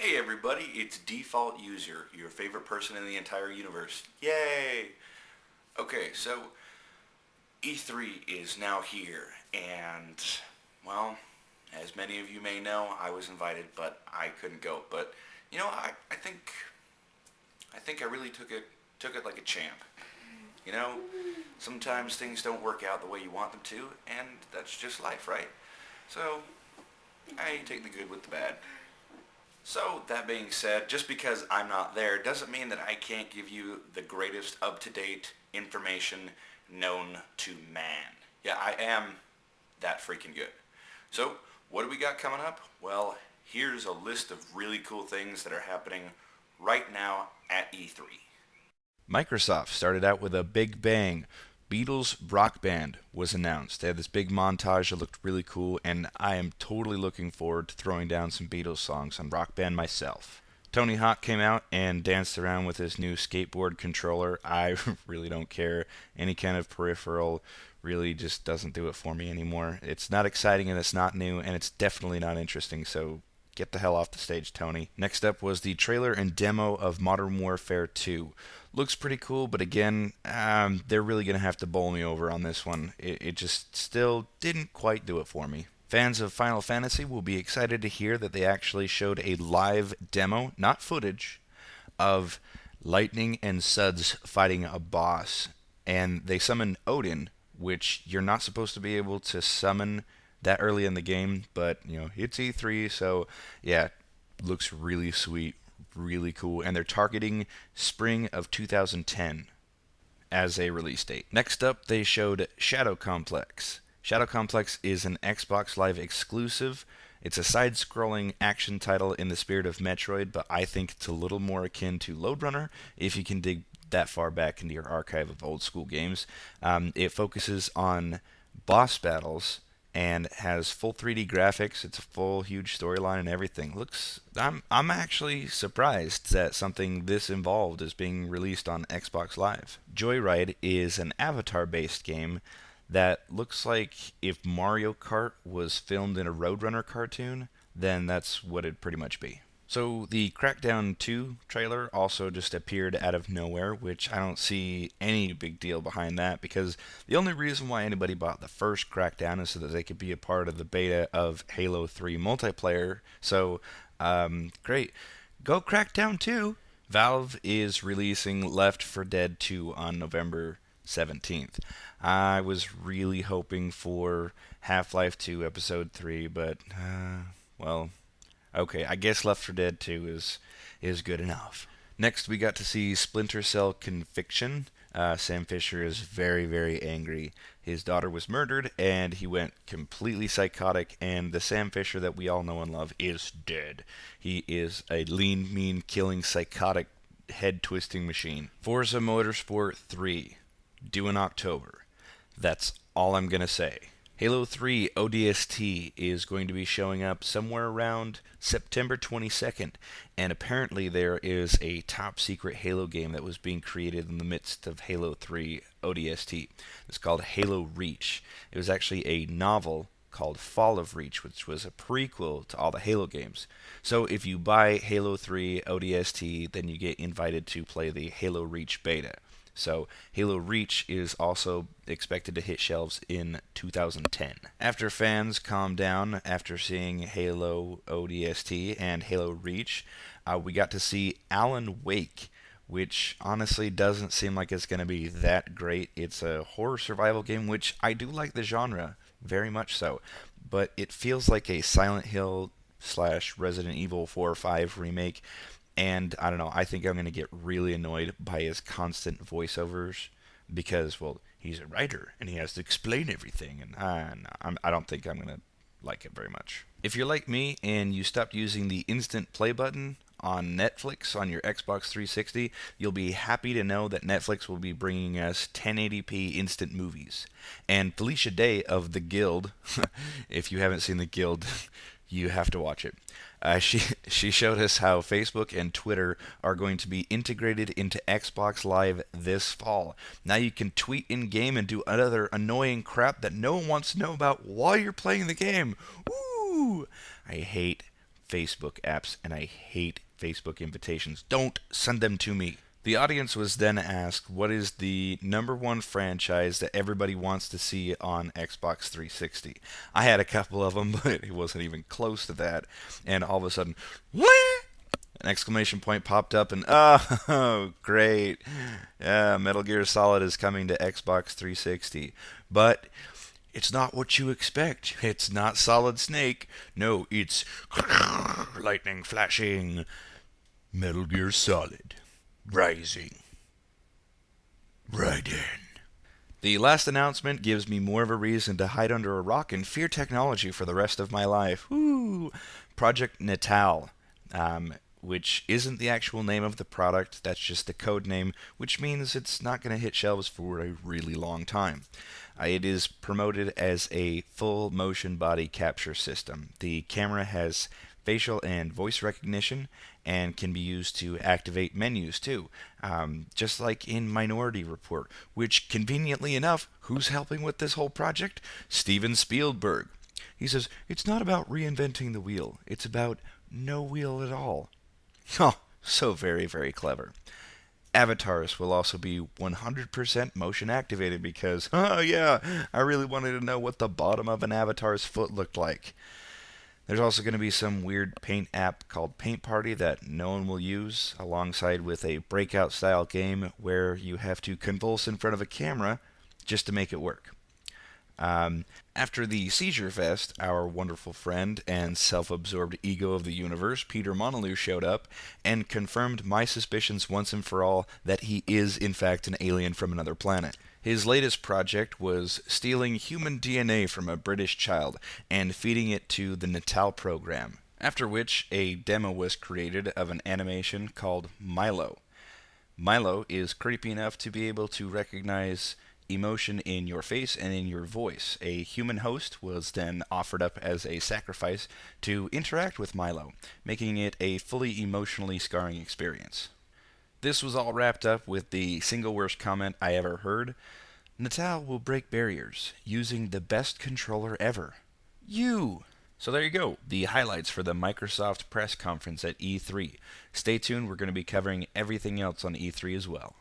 Hey everybody, it's Default User, your favorite person in the entire universe. Yay! Okay, so E3 is now here, and, well, as many of you may know, I was invited, but I couldn't go. But, I think I really took it like a champ. You know, sometimes things don't work out the way you want them to, and that's just life, right? So, I take the good with the bad. So, that being said, just because I'm not there doesn't mean that I can't give you the greatest up-to-date information known to man. Yeah, I am that freaking good. So, what do we got coming up? Well, here's a list of really cool things that are happening right now at E3. Microsoft started out with a big bang. Beatles Rock Band was announced. They had this big montage that looked really cool, and I am totally looking forward to throwing down some Beatles songs on Rock Band myself. Tony Hawk came out and danced around with his new skateboard controller. I really don't care. Any kind of peripheral really just doesn't do it for me anymore. It's not exciting and it's not new and it's definitely not interesting, so get the hell off the stage, Tony. Next up was the trailer and demo of Modern Warfare 2. Looks pretty cool, but again, they're really going to have to bowl me over on this one. It just still didn't quite do it for me. Fans of Final Fantasy will be excited to hear that they actually showed a live demo, not footage, of Lightning and Suds fighting a boss. And they summon Odin, which you're not supposed to be able to summon that early in the game, but it's E3, so yeah, looks really sweet, really cool, and they're targeting spring of 2010 as a release date. Next up, they showed Shadow Complex. Shadow Complex is an Xbox Live exclusive. It's a side-scrolling action title in the spirit of Metroid, but I think it's a little more akin to Lode Runner if you can dig that far back into your archive of old school games. It focuses on boss battles and has full 3D graphics. It's a full huge storyline and everything. I'm actually surprised that something this involved is being released on Xbox Live. Joyride is an avatar-based game that looks like if Mario Kart was filmed in a Roadrunner cartoon, then that's what it'd pretty much be. So the Crackdown 2 trailer also just appeared out of nowhere, which I don't see any big deal behind that because the only reason why anybody bought the first Crackdown is so that they could be a part of the beta of Halo 3 multiplayer. So, great. Go Crackdown 2! Valve is releasing Left 4 Dead 2 on November 17th. I was really hoping for Half-Life 2 Episode 3, but, well, okay, I guess Left 4 Dead 2 is good enough. Next, we got to see Splinter Cell Conviction. Sam Fisher is very, very angry. His daughter was murdered, and he went completely psychotic, and the Sam Fisher that we all know and love is dead. He is a lean, mean, killing, psychotic, head-twisting machine. Forza Motorsport 3, due in October. That's all I'm going to say. Halo 3 ODST is going to be showing up somewhere around September 22nd, and apparently there is a top secret Halo game that was being created in the midst of Halo 3 ODST. It's called Halo Reach. It was actually a novel called Fall of Reach, which was a prequel to all the Halo games. So if you buy Halo 3 ODST, then you get invited to play the Halo Reach beta. So Halo Reach is also expected to hit shelves in 2010. After fans calmed down after seeing Halo ODST and Halo Reach, we got to see Alan Wake, which honestly doesn't seem like it's going to be that great. It's a horror survival game, which I do like the genre, very much so, but it feels like a Silent Hill / Resident Evil 4 or 5 remake. And I don't know, I think I'm going to get really annoyed by his constant voiceovers because, well, he's a writer and he has to explain everything. And I don't think I'm going to like it very much. If you're like me and you stopped using the instant play button on Netflix on your Xbox 360, you'll be happy to know that Netflix will be bringing us 1080p instant movies. And Felicia Day of The Guild, if you haven't seen The Guild, you have to watch it. She showed us how Facebook and Twitter are going to be integrated into Xbox Live this fall. Now you can tweet in-game and do other annoying crap that no one wants to know about while you're playing the game. Woo! I hate Facebook apps, and I hate Facebook invitations. Don't send them to me. The audience was then asked what is the number one franchise that everybody wants to see on Xbox 360. I had a couple of them, but it wasn't even close to that. And all of a sudden, Wah! An exclamation point popped up, and oh, great. Yeah, Metal Gear Solid is coming to Xbox 360. But it's not what you expect. It's not Solid Snake. No, it's lightning flashing. Metal Gear Solid Rising. Raiden. The last announcement gives me more of a reason to hide under a rock and fear technology for the rest of my life. Woo! Project Natal, which isn't the actual name of the product, that's just a code name, which means it's not going to hit shelves for a really long time. It is promoted as a full motion body capture system. The camera has facial and voice recognition and can be used to activate menus too, just like in Minority Report, which conveniently enough, who's helping with this whole project? Steven Spielberg. He says, it's not about reinventing the wheel, it's about no wheel at all. Oh, so very, very clever. Avatars will also be 100% motion activated because, oh yeah, I really wanted to know what the bottom of an avatar's foot looked like. There's also going to be some weird paint app called Paint Party that no one will use, alongside with a breakout style game where you have to convulse in front of a camera just to make it work. After the Seizure Fest, our wonderful friend and self-absorbed ego of the universe, Peter Monalou, showed up and confirmed my suspicions once and for all that he is in fact an alien from another planet. His latest project was stealing human DNA from a British child and feeding it to the Natal program, after which a demo was created of an animation called Milo. Milo is creepy enough to be able to recognize emotion in your face and in your voice. A human host was then offered up as a sacrifice to interact with Milo, making it a fully emotionally scarring experience. This was all wrapped up with the single worst comment I ever heard. Natal will break barriers using the best controller ever. You! So there you go, the highlights for the Microsoft press conference at E3. Stay tuned, we're going to be covering everything else on E3 as well.